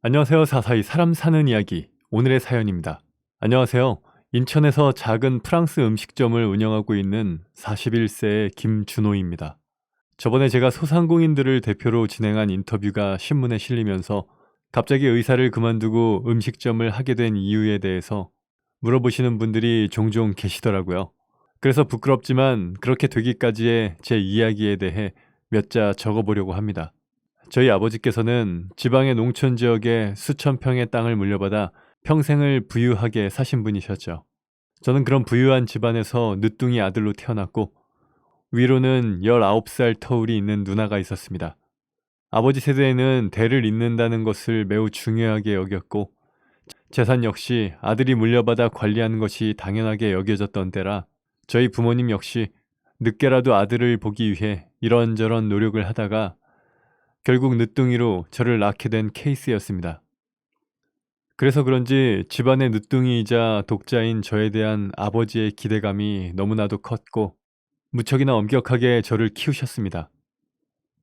안녕하세요. 사사이 사람 사는 이야기 오늘의 사연입니다. 안녕하세요. 인천에서 작은 프랑스 음식점을 운영하고 있는 41세의 김준호입니다. 저번에 제가 소상공인들을 대표로 진행한 인터뷰가 신문에 실리면서 갑자기 의사를 그만두고 음식점을 하게 된 이유에 대해서 물어보시는 분들이 종종 계시더라고요. 그래서 부끄럽지만 그렇게 되기까지의 제 이야기에 대해 몇 자 적어보려고 합니다. 저희 아버지께서는 지방의 농촌 지역에 수천 평의 땅을 물려받아 평생을 부유하게 사신 분이셨죠. 저는 그런 부유한 집안에서 늦둥이 아들로 태어났고 위로는 19살 터울이 있는 누나가 있었습니다. 아버지 세대에는 대를 잇는다는 것을 매우 중요하게 여겼고 재산 역시 아들이 물려받아 관리하는 것이 당연하게 여겨졌던 때라 저희 부모님 역시 늦게라도 아들을 보기 위해 이런저런 노력을 하다가 결국 늦둥이로 저를 낳게 된 케이스였습니다. 그래서 그런지 집안의 늦둥이이자 독자인 저에 대한 아버지의 기대감이 너무나도 컸고 무척이나 엄격하게 저를 키우셨습니다.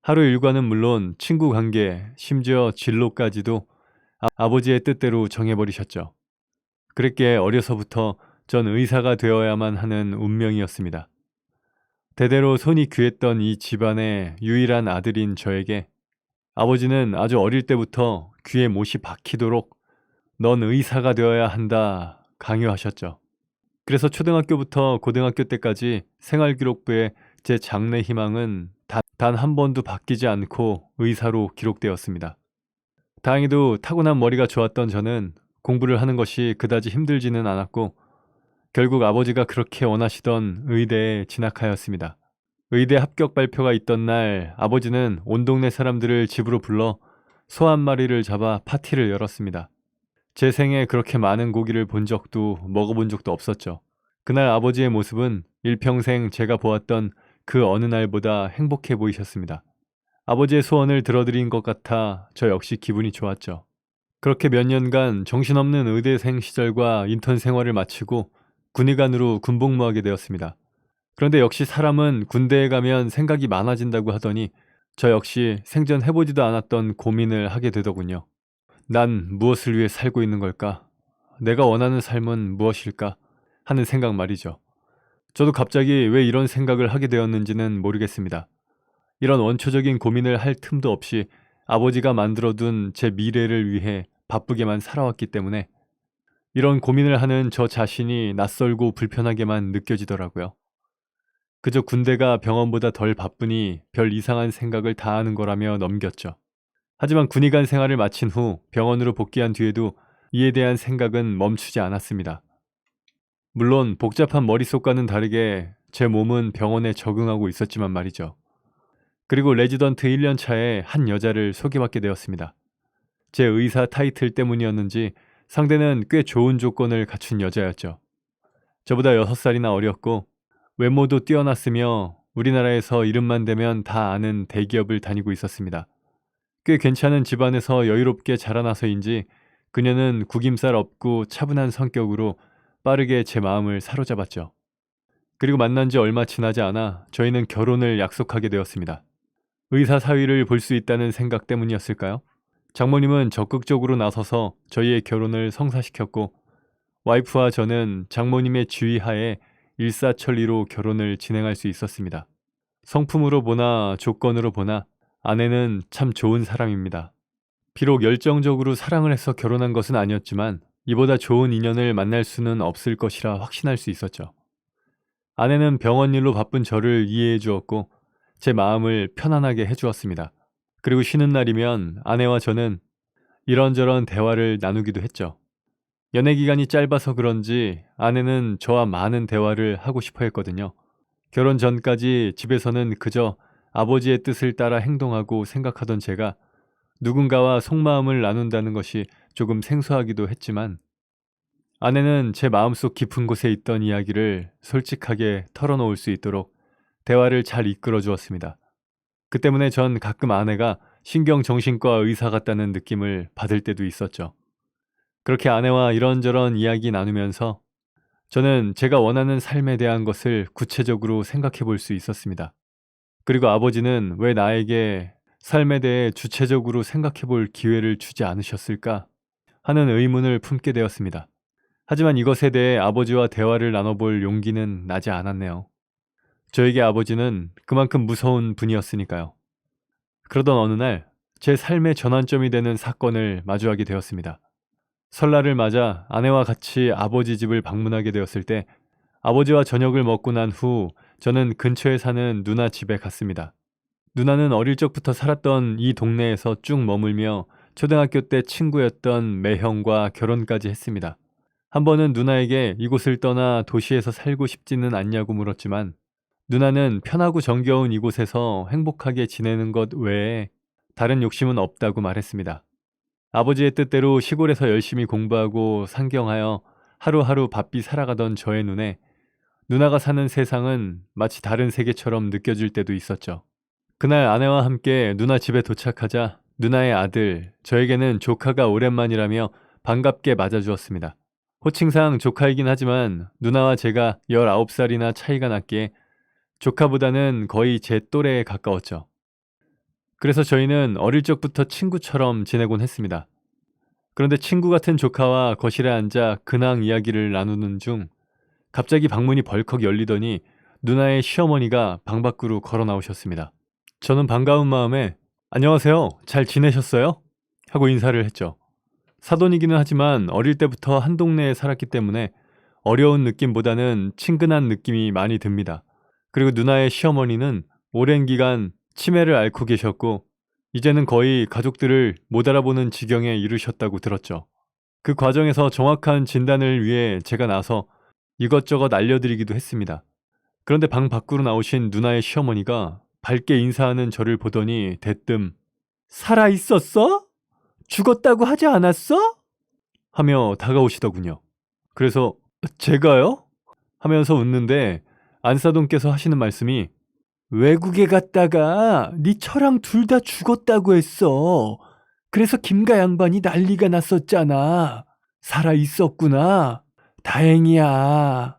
하루 일과는 물론 친구 관계, 심지어 진로까지도 아버지의 뜻대로 정해버리셨죠. 그랬기에 어려서부터 전 의사가 되어야만 하는 운명이었습니다. 대대로 손이 귀했던 이 집안의 유일한 아들인 저에게 아버지는 아주 어릴 때부터 귀에 못이 박히도록 넌 의사가 되어야 한다 강요하셨죠. 그래서 초등학교부터 고등학교 때까지 생활기록부에 제 장래 희망은 단 한 번도 바뀌지 않고 의사로 기록되었습니다. 다행히도 타고난 머리가 좋았던 저는 공부를 하는 것이 그다지 힘들지는 않았고 결국 아버지가 그렇게 원하시던 의대에 진학하였습니다. 의대 합격 발표가 있던 날 아버지는 온 동네 사람들을 집으로 불러 소 한 마리를 잡아 파티를 열었습니다. 제 생에 그렇게 많은 고기를 본 적도 먹어본 적도 없었죠. 그날 아버지의 모습은 일평생 제가 보았던 그 어느 날보다 행복해 보이셨습니다. 아버지의 소원을 들어드린 것 같아 저 역시 기분이 좋았죠. 그렇게 몇 년간 정신없는 의대생 시절과 인턴 생활을 마치고 군의관으로 군복무하게 되었습니다. 그런데 역시 사람은 군대에 가면 생각이 많아진다고 하더니 저 역시 생전 해보지도 않았던 고민을 하게 되더군요. 난 무엇을 위해 살고 있는 걸까? 내가 원하는 삶은 무엇일까? 하는 생각 말이죠. 저도 갑자기 왜 이런 생각을 하게 되었는지는 모르겠습니다. 이런 원초적인 고민을 할 틈도 없이 아버지가 만들어둔 제 미래를 위해 바쁘게만 살아왔기 때문에 이런 고민을 하는 저 자신이 낯설고 불편하게만 느껴지더라고요. 그저 군대가 병원보다 덜 바쁘니 별 이상한 생각을 다 하는 거라며 넘겼죠. 하지만 군의관 생활을 마친 후 병원으로 복귀한 뒤에도 이에 대한 생각은 멈추지 않았습니다. 물론 복잡한 머릿속과는 다르게 제 몸은 병원에 적응하고 있었지만 말이죠. 그리고 레지던트 1년 차에 한 여자를 소개받게 되었습니다. 제 의사 타이틀 때문이었는지 상대는 꽤 좋은 조건을 갖춘 여자였죠. 저보다 6살이나 어렸고 외모도 뛰어났으며 우리나라에서 이름만 대면 다 아는 대기업을 다니고 있었습니다. 꽤 괜찮은 집안에서 여유롭게 자라나서인지 그녀는 구김살 없고 차분한 성격으로 빠르게 제 마음을 사로잡았죠. 그리고 만난 지 얼마 지나지 않아 저희는 결혼을 약속하게 되었습니다. 의사 사위를 볼 수 있다는 생각 때문이었을까요? 장모님은 적극적으로 나서서 저희의 결혼을 성사시켰고 와이프와 저는 장모님의 지휘하에 일사천리로 결혼을 진행할 수 있었습니다. 성품으로 보나 조건으로 보나 아내는 참 좋은 사람입니다. 비록 열정적으로 사랑을 해서 결혼한 것은 아니었지만 이보다 좋은 인연을 만날 수는 없을 것이라 확신할 수 있었죠. 아내는 병원 일로 바쁜 저를 이해해 주었고 제 마음을 편안하게 해주었습니다. 그리고 쉬는 날이면 아내와 저는 이런저런 대화를 나누기도 했죠. 연애 기간이 짧아서 그런지 아내는 저와 많은 대화를 하고 싶어 했거든요. 결혼 전까지 집에서는 그저 아버지의 뜻을 따라 행동하고 생각하던 제가 누군가와 속마음을 나눈다는 것이 조금 생소하기도 했지만 아내는 제 마음속 깊은 곳에 있던 이야기를 솔직하게 털어놓을 수 있도록 대화를 잘 이끌어 주었습니다. 그 때문에 전 가끔 아내가 신경정신과 의사 같다는 느낌을 받을 때도 있었죠. 그렇게 아내와 이런저런 이야기 나누면서 저는 제가 원하는 삶에 대한 것을 구체적으로 생각해 볼 수 있었습니다. 그리고 아버지는 왜 나에게 삶에 대해 주체적으로 생각해 볼 기회를 주지 않으셨을까 하는 의문을 품게 되었습니다. 하지만 이것에 대해 아버지와 대화를 나눠볼 용기는 나지 않았네요. 저에게 아버지는 그만큼 무서운 분이었으니까요. 그러던 어느 날 제 삶의 전환점이 되는 사건을 마주하게 되었습니다. 설날을 맞아 아내와 같이 아버지 집을 방문하게 되었을 때 아버지와 저녁을 먹고 난 후 저는 근처에 사는 누나 집에 갔습니다. 누나는 어릴 적부터 살았던 이 동네에서 쭉 머물며 초등학교 때 친구였던 매형과 결혼까지 했습니다. 한 번은 누나에게 이곳을 떠나 도시에서 살고 싶지는 않냐고 물었지만 누나는 편하고 정겨운 이곳에서 행복하게 지내는 것 외에 다른 욕심은 없다고 말했습니다. 아버지의 뜻대로 시골에서 열심히 공부하고 상경하여 하루하루 바삐 살아가던 저의 눈에 누나가 사는 세상은 마치 다른 세계처럼 느껴질 때도 있었죠. 그날 아내와 함께 누나 집에 도착하자 누나의 아들, 저에게는 조카가 오랜만이라며 반갑게 맞아주었습니다. 호칭상 조카이긴 하지만 누나와 제가 19살이나 차이가 났기에 조카보다는 거의 제 또래에 가까웠죠. 그래서 저희는 어릴 적부터 친구처럼 지내곤 했습니다. 그런데 친구 같은 조카와 거실에 앉아 근황 이야기를 나누는 중 갑자기 방문이 벌컥 열리더니 누나의 시어머니가 방 밖으로 걸어 나오셨습니다. 저는 반가운 마음에 안녕하세요. 잘 지내셨어요? 하고 인사를 했죠. 사돈이기는 하지만 어릴 때부터 한 동네에 살았기 때문에 어려운 느낌보다는 친근한 느낌이 많이 듭니다. 그리고 누나의 시어머니는 오랜 기간 치매를 앓고 계셨고 이제는 거의 가족들을 못 알아보는 지경에 이르셨다고 들었죠. 그 과정에서 정확한 진단을 위해 제가 나서 이것저것 알려드리기도 했습니다. 그런데 방 밖으로 나오신 누나의 시어머니가 밝게 인사하는 저를 보더니 대뜸 살아있었어? 죽었다고 하지 않았어? 하며 다가오시더군요. 그래서 제가요? 하면서 웃는데 안사돈께서 하시는 말씀이 외국에 갔다가 네 처랑 둘 다 죽었다고 했어. 그래서 김가 양반이 난리가 났었잖아. 살아있었구나. 다행이야.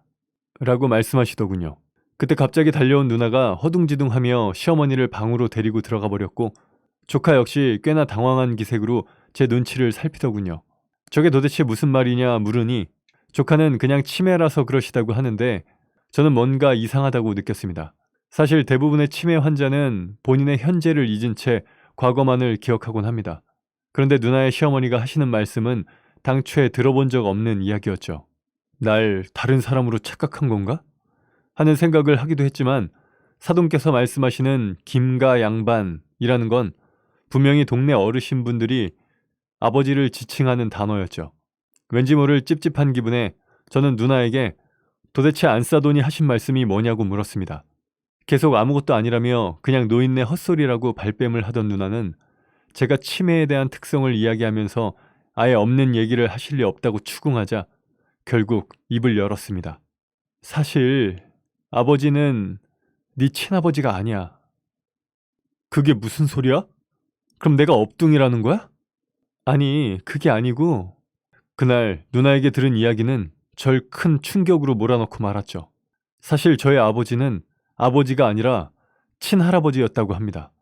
라고 말씀하시더군요. 그때 갑자기 달려온 누나가 허둥지둥하며 시어머니를 방으로 데리고 들어가 버렸고 조카 역시 꽤나 당황한 기색으로 제 눈치를 살피더군요. 저게 도대체 무슨 말이냐 물으니 조카는 그냥 치매라서 그러시다고 하는데 저는 뭔가 이상하다고 느꼈습니다. 사실 대부분의 치매 환자는 본인의 현재를 잊은 채 과거만을 기억하곤 합니다. 그런데 누나의 시어머니가 하시는 말씀은 당초에 들어본 적 없는 이야기였죠. 날 다른 사람으로 착각한 건가? 하는 생각을 하기도 했지만 사돈께서 말씀하시는 김가 양반이라는 건 분명히 동네 어르신분들이 아버지를 지칭하는 단어였죠. 왠지 모를 찝찝한 기분에 저는 누나에게 도대체 안싸돈이 하신 말씀이 뭐냐고 물었습니다. 계속 아무것도 아니라며 그냥 노인네 헛소리라고 발뺌을 하던 누나는 제가 치매에 대한 특성을 이야기하면서 아예 없는 얘기를 하실 리 없다고 추궁하자 결국 입을 열었습니다. 사실 아버지는 네 친아버지가 아니야. 그게 무슨 소리야? 그럼 내가 엎둥이라는 거야? 아니, 그게 아니고 그날 누나에게 들은 이야기는 절 큰 충격으로 몰아넣고 말았죠. 사실 저의 아버지는 아버지가 아니라 친할아버지였다고 합니다.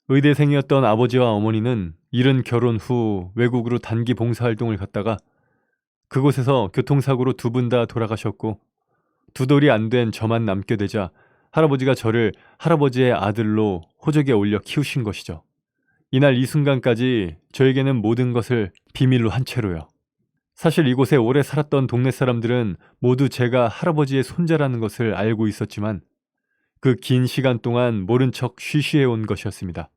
의대생이었던 아버지와 어머니는 이른 결혼 후 외국으로 단기 봉사활동을 갔다가 그곳에서 교통사고로 두 분 다 돌아가셨고 두 돌이 안 된 저만 남게 되자 할아버지가 저를 할아버지의 아들로 호적에 올려 키우신 것이죠. 이날 이 순간까지 저에게는 모든 것을 비밀로 한 채로요. 사실 이곳에 오래 살았던 동네 사람들은 모두 제가 할아버지의 손자라는 것을 알고 있었지만 그 긴 시간 동안 모른 척 쉬쉬해온 것이었습니다.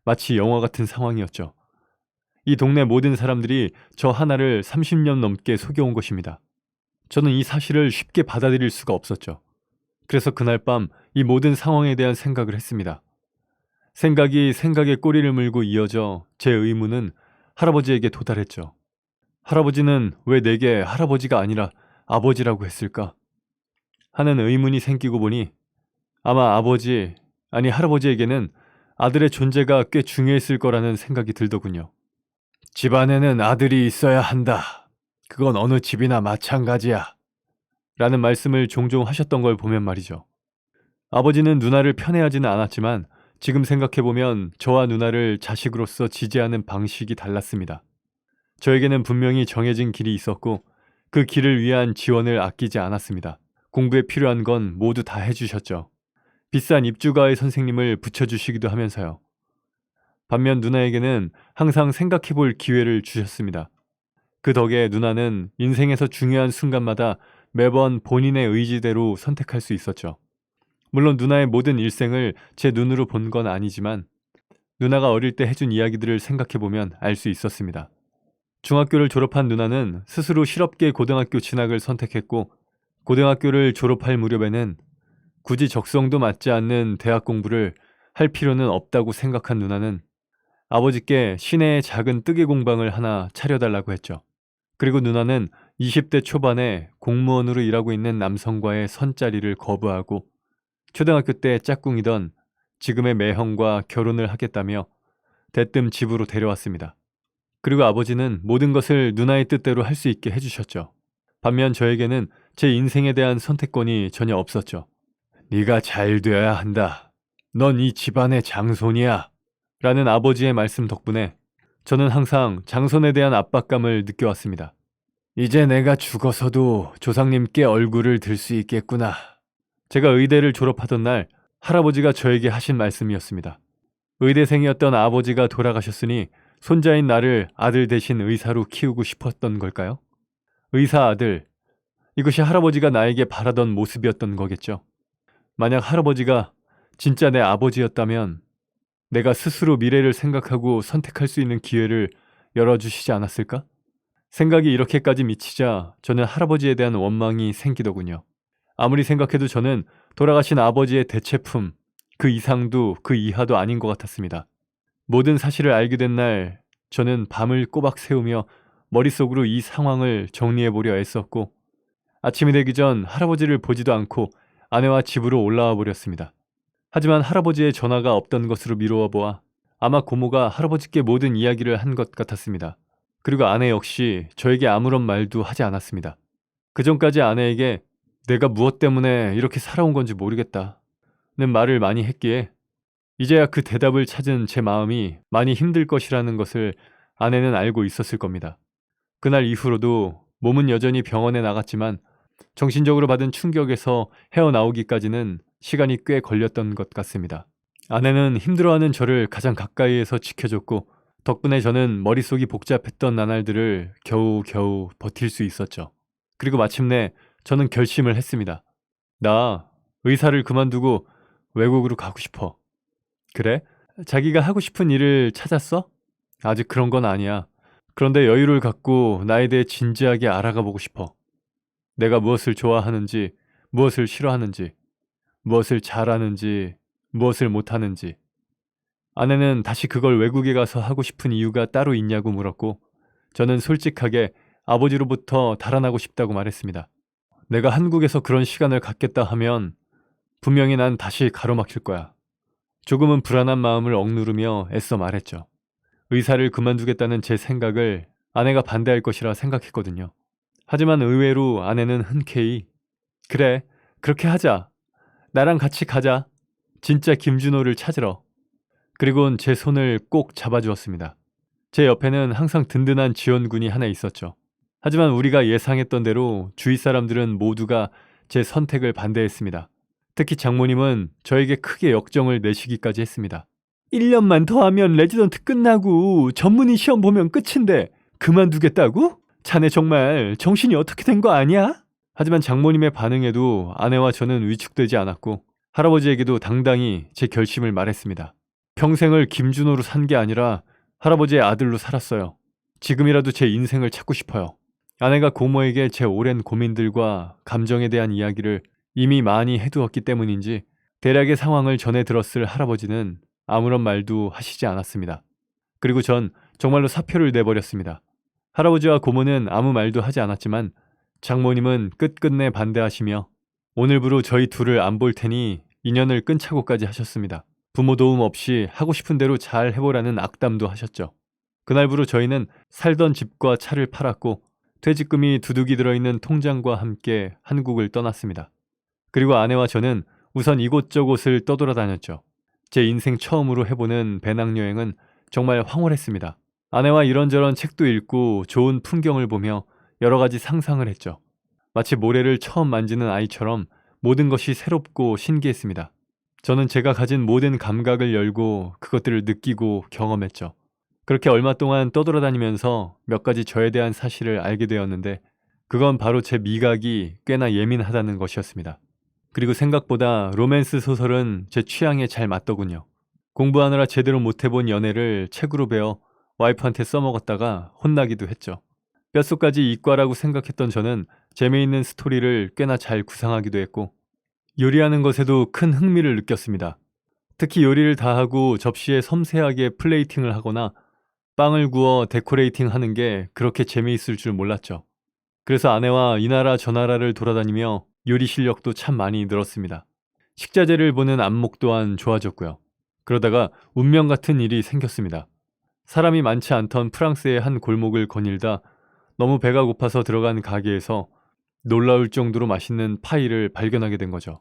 마치 영화 같은 상황이었죠. 이 동네 모든 사람들이 저 하나를 30년 넘게 속여온 것입니다. 저는 이 사실을 쉽게 받아들일 수가 없었죠. 그래서 그날 밤 이 모든 상황에 대한 생각을 했습니다. 생각이 생각에 꼬리를 물고 이어져 제 의문은 할아버지에게 도달했죠. 할아버지는 왜 내게 할아버지가 아니라 아버지라고 했을까? 하는 의문이 생기고 보니 아마 아버지, 아니 할아버지에게는 아들의 존재가 꽤 중요했을 거라는 생각이 들더군요. 집안에는 아들이 있어야 한다. 그건 어느 집이나 마찬가지야. 라는 말씀을 종종 하셨던 걸 보면 말이죠. 아버지는 누나를 편애하지는 않았지만 지금 생각해보면 저와 누나를 자식으로서 지지하는 방식이 달랐습니다. 저에게는 분명히 정해진 길이 있었고 그 길을 위한 지원을 아끼지 않았습니다. 공부에 필요한 건 모두 다 해주셨죠. 비싼 입주가의 선생님을 붙여주시기도 하면서요. 반면 누나에게는 항상 생각해볼 기회를 주셨습니다. 그 덕에 누나는 인생에서 중요한 순간마다 매번 본인의 의지대로 선택할 수 있었죠. 물론 누나의 모든 일생을 제 눈으로 본 건 아니지만 누나가 어릴 때 해준 이야기들을 생각해보면 알 수 있었습니다. 중학교를 졸업한 누나는 스스로 실업계 고등학교 진학을 선택했고 고등학교를 졸업할 무렵에는 굳이 적성도 맞지 않는 대학 공부를 할 필요는 없다고 생각한 누나는 아버지께 시내에 작은 뜨개 공방을 하나 차려달라고 했죠. 그리고 누나는 20대 초반에 공무원으로 일하고 있는 남성과의 선자리를 거부하고 초등학교 때 짝꿍이던 지금의 매형과 결혼을 하겠다며 대뜸 집으로 데려왔습니다. 그리고 아버지는 모든 것을 누나의 뜻대로 할 수 있게 해주셨죠. 반면 저에게는 제 인생에 대한 선택권이 전혀 없었죠. 네가 잘 되어야 한다. 넌 이 집안의 장손이야. 라는 아버지의 말씀 덕분에 저는 항상 장손에 대한 압박감을 느껴왔습니다. 이제 내가 죽어서도 조상님께 얼굴을 들 수 있겠구나. 제가 의대를 졸업하던 날 할아버지가 저에게 하신 말씀이었습니다. 의대생이었던 아버지가 돌아가셨으니 손자인 나를 아들 대신 의사로 키우고 싶었던 걸까요? 의사 아들, 이것이 할아버지가 나에게 바라던 모습이었던 거겠죠. 만약 할아버지가 진짜 내 아버지였다면 내가 스스로 미래를 생각하고 선택할 수 있는 기회를 열어주시지 않았을까? 생각이 이렇게까지 미치자 저는 할아버지에 대한 원망이 생기더군요. 아무리 생각해도 저는 돌아가신 아버지의 대체품, 그 이상도 그 이하도 아닌 것 같았습니다. 모든 사실을 알게 된 날 저는 밤을 꼬박 새우며 머릿속으로 이 상황을 정리해보려 애썼고 아침이 되기 전 할아버지를 보지도 않고 아내와 집으로 올라와 버렸습니다. 하지만 할아버지의 전화가 없던 것으로 미루어 보아 아마 고모가 할아버지께 모든 이야기를 한 것 같았습니다. 그리고 아내 역시 저에게 아무런 말도 하지 않았습니다. 그전까지 아내에게 내가 무엇 때문에 이렇게 살아온 건지 모르겠다는 말을 많이 했기에 이제야 그 대답을 찾은 제 마음이 많이 힘들 것이라는 것을 아내는 알고 있었을 겁니다. 그날 이후로도 몸은 여전히 병원에 나갔지만 정신적으로 받은 충격에서 헤어나오기까지는 시간이 꽤 걸렸던 것 같습니다. 아내는 힘들어하는 저를 가장 가까이에서 지켜줬고 덕분에 저는 머릿속이 복잡했던 나날들을 겨우겨우 버틸 수 있었죠. 그리고 마침내 저는 결심을 했습니다. 나 의사를 그만두고 외국으로 가고 싶어. 그래? 자기가 하고 싶은 일을 찾았어? 아직 그런 건 아니야. 그런데 여유를 갖고 나에 대해 진지하게 알아가 보고 싶어. 내가 무엇을 좋아하는지, 무엇을 싫어하는지, 무엇을 잘하는지, 무엇을 못하는지. 아내는 다시 그걸 외국에 가서 하고 싶은 이유가 따로 있냐고 물었고 저는 솔직하게 아버지로부터 달아나고 싶다고 말했습니다. 내가 한국에서 그런 시간을 갖겠다 하면 분명히 난 다시 가로막힐 거야. 조금은 불안한 마음을 억누르며 애써 말했죠. 의사를 그만두겠다는 제 생각을 아내가 반대할 것이라 생각했거든요. 하지만 의외로 아내는 흔쾌히 그래, 그렇게 하자. 나랑 같이 가자. 진짜 김준호를 찾으러. 그리고는 제 손을 꼭 잡아주었습니다. 제 옆에는 항상 든든한 지원군이 하나 있었죠. 하지만 우리가 예상했던 대로 주위 사람들은 모두가 제 선택을 반대했습니다. 특히 장모님은 저에게 크게 역정을 내시기까지 했습니다. 1년만 더 하면 레지던트 끝나고 전문의 시험 보면 끝인데 그만두겠다고? 자네 정말 정신이 어떻게 된 거 아니야? 하지만 장모님의 반응에도 아내와 저는 위축되지 않았고 할아버지에게도 당당히 제 결심을 말했습니다. 평생을 김준호로 산 게 아니라 할아버지의 아들로 살았어요. 지금이라도 제 인생을 찾고 싶어요. 아내가 고모에게 제 오랜 고민들과 감정에 대한 이야기를 이미 많이 해두었기 때문인지 대략의 상황을 전해 들었을 할아버지는 아무런 말도 하시지 않았습니다. 그리고 전 정말로 사표를 내버렸습니다. 할아버지와 고모는 아무 말도 하지 않았지만 장모님은 끝끝내 반대하시며 오늘부로 저희 둘을 안 볼 테니 인연을 끊자고까지 하셨습니다. 부모 도움 없이 하고 싶은 대로 잘 해보라는 악담도 하셨죠. 그날부로 저희는 살던 집과 차를 팔았고 퇴직금이 두둑이 들어있는 통장과 함께 한국을 떠났습니다. 그리고 아내와 저는 우선 이곳저곳을 떠돌아다녔죠. 제 인생 처음으로 해보는 배낭여행은 정말 황홀했습니다. 아내와 이런저런 책도 읽고 좋은 풍경을 보며 여러 가지 상상을 했죠. 마치 모래를 처음 만지는 아이처럼 모든 것이 새롭고 신기했습니다. 저는 제가 가진 모든 감각을 열고 그것들을 느끼고 경험했죠. 그렇게 얼마 동안 떠돌아다니면서 몇 가지 저에 대한 사실을 알게 되었는데 그건 바로 제 미각이 꽤나 예민하다는 것이었습니다. 그리고 생각보다 로맨스 소설은 제 취향에 잘 맞더군요. 공부하느라 제대로 못 해본 연애를 책으로 배워 와이프한테 써먹었다가 혼나기도 했죠. 뼛속까지 이과라고 생각했던 저는 재미있는 스토리를 꽤나 잘 구상하기도 했고 요리하는 것에도 큰 흥미를 느꼈습니다. 특히 요리를 다 하고 접시에 섬세하게 플레이팅을 하거나 빵을 구워 데코레이팅 하는 게 그렇게 재미있을 줄 몰랐죠. 그래서 아내와 이 나라 저 나라를 돌아다니며 요리 실력도 참 많이 늘었습니다. 식자재를 보는 안목 또한 좋아졌고요. 그러다가 운명 같은 일이 생겼습니다. 사람이 많지 않던 프랑스의 한 골목을 거닐다 너무 배가 고파서 들어간 가게에서 놀라울 정도로 맛있는 파이를 발견하게 된 거죠.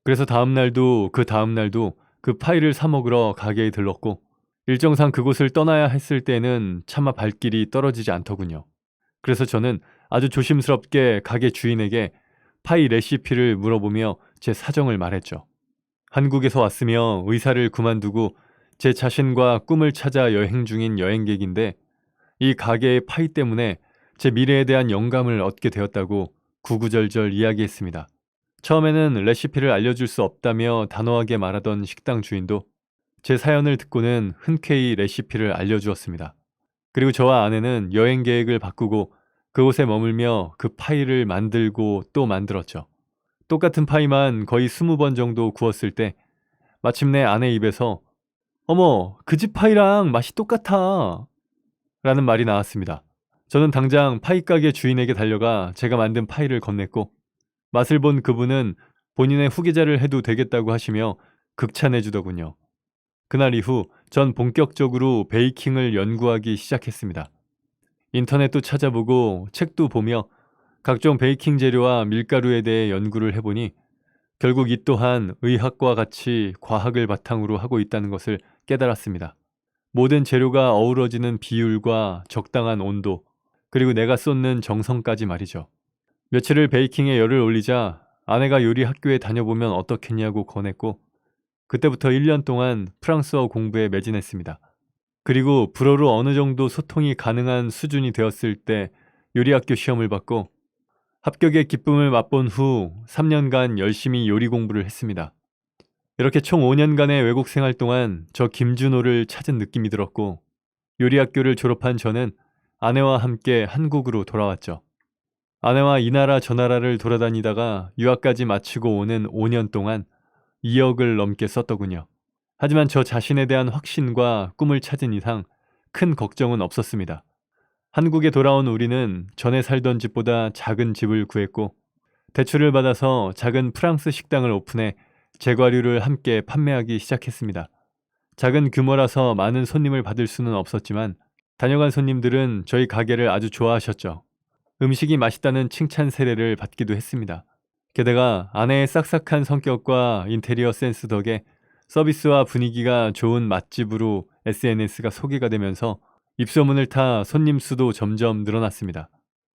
그래서 다음날도 그 파이를 사 먹으러 가게에 들렀고 일정상 그곳을 떠나야 했을 때는 차마 발길이 떨어지지 않더군요. 그래서 저는 아주 조심스럽게 가게 주인에게 파이 레시피를 물어보며 제 사정을 말했죠. 한국에서 왔으며 의사를 그만두고 제 자신과 꿈을 찾아 여행 중인 여행객인데 이 가게의 파이 때문에 제 미래에 대한 영감을 얻게 되었다고 구구절절 이야기했습니다. 처음에는 레시피를 알려줄 수 없다며 단호하게 말하던 식당 주인도 제 사연을 듣고는 흔쾌히 레시피를 알려주었습니다. 그리고 저와 아내는 여행 계획을 바꾸고 그곳에 머물며 그 파이를 만들고 또 만들었죠. 똑같은 파이만 거의 20번 정도 구웠을 때 마침내 아내 입에서 어머, 그 집 파이랑 맛이 똑같아 라는 말이 나왔습니다. 저는 당장 파이 가게 주인에게 달려가 제가 만든 파이를 건넸고 맛을 본 그분은 본인의 후계자를 해도 되겠다고 하시며 극찬해 주더군요. 그날 이후 전 본격적으로 베이킹을 연구하기 시작했습니다. 인터넷도 찾아보고 책도 보며 각종 베이킹 재료와 밀가루에 대해 연구를 해보니 결국 이 또한 의학과 같이 과학을 바탕으로 하고 있다는 것을 깨달았습니다. 모든 재료가 어우러지는 비율과 적당한 온도, 그리고 내가 쏟는 정성까지 말이죠. 며칠을 베이킹에 열을 올리자 아내가 요리 학교에 다녀보면 어떻겠냐고 권했고 그때부터 1년 동안 프랑스어 공부에 매진했습니다. 그리고 불어로 어느 정도 소통이 가능한 수준이 되었을 때 요리학교 시험을 받고 합격의 기쁨을 맛본 후 3년간 열심히 요리 공부를 했습니다. 이렇게 총 5년간의 외국 생활 동안 저 김준호를 찾은 느낌이 들었고 요리학교를 졸업한 저는 아내와 함께 한국으로 돌아왔죠. 아내와 이 나라 저 나라를 돌아다니다가 유학까지 마치고 오는 5년 동안 2억을 넘게 썼더군요. 하지만 저 자신에 대한 확신과 꿈을 찾은 이상 큰 걱정은 없었습니다. 한국에 돌아온 우리는 전에 살던 집보다 작은 집을 구했고 대출을 받아서 작은 프랑스 식당을 오픈해 제과류를 함께 판매하기 시작했습니다. 작은 규모라서 많은 손님을 받을 수는 없었지만 다녀간 손님들은 저희 가게를 아주 좋아하셨죠. 음식이 맛있다는 칭찬 세례를 받기도 했습니다. 게다가 아내의 싹싹한 성격과 인테리어 센스 덕에 서비스와 분위기가 좋은 맛집으로 SNS가 소개가 되면서 입소문을 타 손님 수도 점점 늘어났습니다.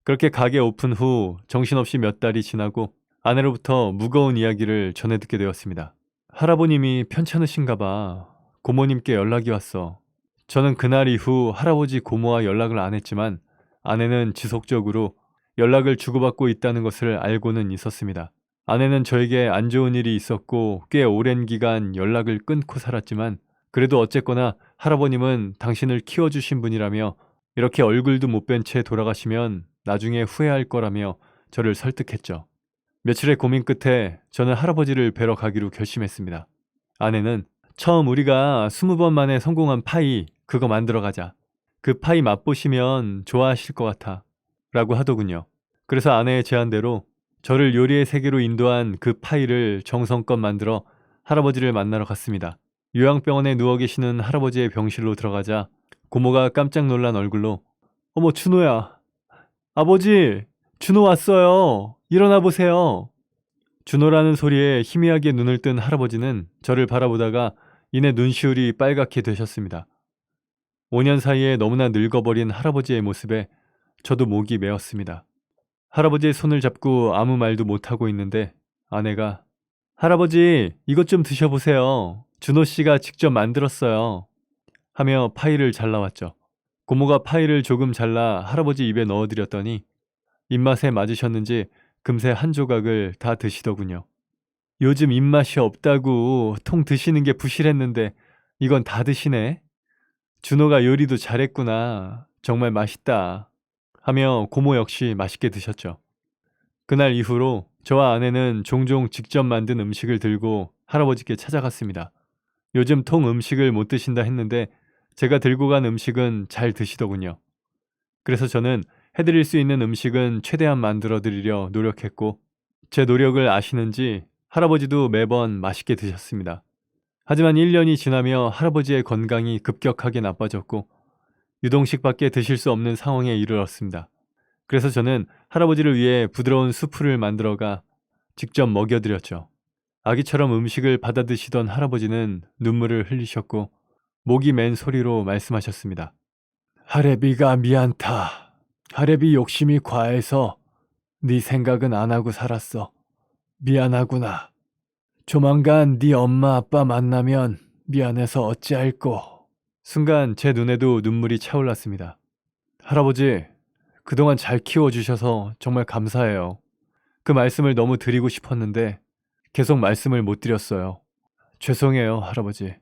그렇게 가게 오픈 후 정신없이 몇 달이 지나고 아내로부터 무거운 이야기를 전해 듣게 되었습니다. 할아버님이 편찮으신가 봐. 고모님께 연락이 왔어. 저는 그날 이후 할아버지 고모와 연락을 안 했지만 아내는 지속적으로 연락을 주고받고 있다는 것을 알고는 있었습니다. 아내는 저에게 안 좋은 일이 있었고 꽤 오랜 기간 연락을 끊고 살았지만 그래도 어쨌거나 할아버님은 당신을 키워주신 분이라며 이렇게 얼굴도 못 뵌 채 돌아가시면 나중에 후회할 거라며 저를 설득했죠. 며칠의 고민 끝에 저는 할아버지를 뵈러 가기로 결심했습니다. 아내는 처음 우리가 20번 만에 성공한 파이 그거 만들어 가자. 그 파이 맛보시면 좋아하실 것 같아. 라고 하더군요. 그래서 아내의 제안대로 저를 요리의 세계로 인도한 그 파이를 정성껏 만들어 할아버지를 만나러 갔습니다. 요양병원에 누워 계시는 할아버지의 병실로 들어가자 고모가 깜짝 놀란 얼굴로 어머 준호야. 아버지 준호 왔어요. 일어나 보세요. 준호라는 소리에 희미하게 눈을 뜬 할아버지는 저를 바라보다가 이내 눈시울이 빨갛게 되셨습니다. 5년 사이에 너무나 늙어버린 할아버지의 모습에 저도 목이 메었습니다. 할아버지의 손을 잡고 아무 말도 못하고 있는데 아내가 할아버지 이것 좀 드셔보세요. 준호 씨가 직접 만들었어요. 하며 파이를 잘라왔죠. 고모가 파이를 조금 잘라 할아버지 입에 넣어드렸더니 입맛에 맞으셨는지 금세 한 조각을 다 드시더군요. 요즘 입맛이 없다고 통 드시는 게 부실했는데 이건 다 드시네. 준호가 요리도 잘했구나. 정말 맛있다. 하며 고모 역시 맛있게 드셨죠. 그날 이후로 저와 아내는 종종 직접 만든 음식을 들고 할아버지께 찾아갔습니다. 요즘 통 음식을 못 드신다 했는데 제가 들고 간 음식은 잘 드시더군요. 그래서 저는 해드릴 수 있는 음식은 최대한 만들어 드리려 노력했고 제 노력을 아시는지 할아버지도 매번 맛있게 드셨습니다. 하지만 1년이 지나며 할아버지의 건강이 급격하게 나빠졌고 유동식밖에 드실 수 없는 상황에 이르렀습니다. 그래서 저는 할아버지를 위해 부드러운 수프를 만들어가 직접 먹여드렸죠. 아기처럼 음식을 받아 드시던 할아버지는 눈물을 흘리셨고 목이 맨 소리로 말씀하셨습니다. 할애비가 미안타. 할애비 욕심이 과해서 네 생각은 안 하고 살았어. 미안하구나. 조만간 네 엄마 아빠 만나면 미안해서 어찌할꼬. 순간 제 눈에도 눈물이 차올랐습니다. 할아버지, 그동안 잘 키워주셔서 정말 감사해요. 그 말씀을 너무 드리고 싶었는데 계속 말씀을 못 드렸어요. 죄송해요, 할아버지.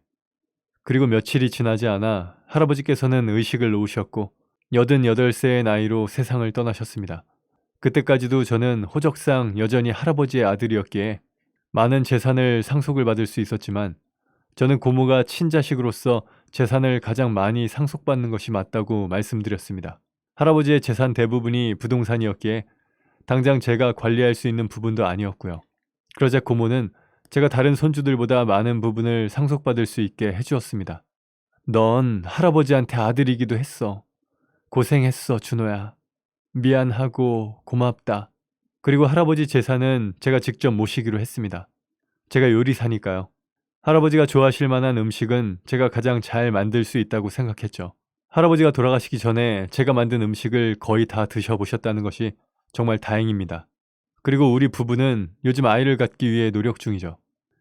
그리고 며칠이 지나지 않아 할아버지께서는 의식을 놓으셨고 88세의 나이로 세상을 떠나셨습니다. 그때까지도 저는 호적상 여전히 할아버지의 아들이었기에 많은 재산을 상속을 받을 수 있었지만 저는 고모가 친자식으로서 재산을 가장 많이 상속받는 것이 맞다고 말씀드렸습니다. 할아버지의 재산 대부분이 부동산이었기에 당장 제가 관리할 수 있는 부분도 아니었고요. 그러자 고모는 제가 다른 손주들보다 많은 부분을 상속받을 수 있게 해주었습니다. 넌 할아버지한테 아들이기도 했어. 고생했어, 준호야. 미안하고 고맙다. 그리고 할아버지 재산은 제가 직접 모시기로 했습니다. 제가 요리사니까요. 할아버지가 좋아하실 만한 음식은 제가 가장 잘 만들 수 있다고 생각했죠. 할아버지가 돌아가시기 전에 제가 만든 음식을 거의 다 드셔보셨다는 것이 정말 다행입니다. 그리고 우리 부부는 요즘 아이를 갖기 위해 노력 중이죠.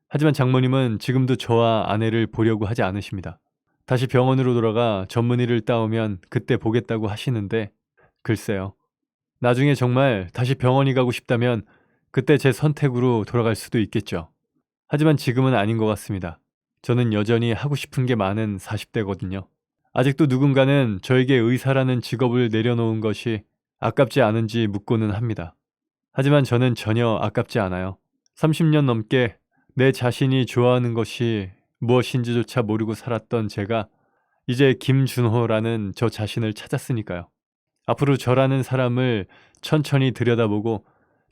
하지만 장모님은 지금도 저와 아내를 보려고 하지 않으십니다. 다시 병원으로 돌아가 전문의를 따오면 그때 보겠다고 하시는데 글쎄요. 나중에 정말 다시 병원이 가고 싶다면 그때 제 선택으로 돌아갈 수도 있겠죠. 하지만 지금은 아닌 것 같습니다. 저는 여전히 하고 싶은 게 많은 40대거든요. 아직도 누군가는 저에게 의사라는 직업을 내려놓은 것이 아깝지 않은지 묻고는 합니다. 하지만 저는 전혀 아깝지 않아요. 30년 넘게 내 자신이 좋아하는 것이 무엇인지조차 모르고 살았던 제가 이제 김준호라는 저 자신을 찾았으니까요. 앞으로 저라는 사람을 천천히 들여다보고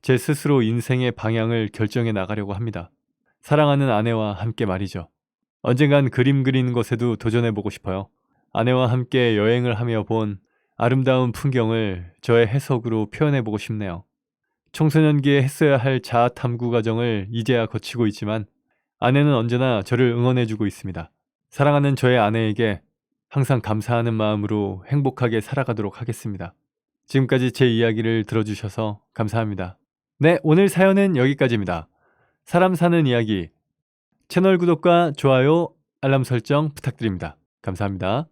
제 스스로 인생의 방향을 결정해 나가려고 합니다. 사랑하는 아내와 함께 말이죠. 언젠간 그림 그리는 것에도 도전해보고 싶어요. 아내와 함께 여행을 하며 본 아름다운 풍경을 저의 해석으로 표현해보고 싶네요. 청소년기에 했어야 할 자아 탐구 과정을 이제야 거치고 있지만 아내는 언제나 저를 응원해주고 있습니다. 사랑하는 저의 아내에게 항상 감사하는 마음으로 행복하게 살아가도록 하겠습니다. 지금까지 제 이야기를 들어주셔서 감사합니다. 네, 오늘 사연은 여기까지입니다. 사람 사는 이야기 채널 구독과 좋아요, 알람 설정 부탁드립니다. 감사합니다.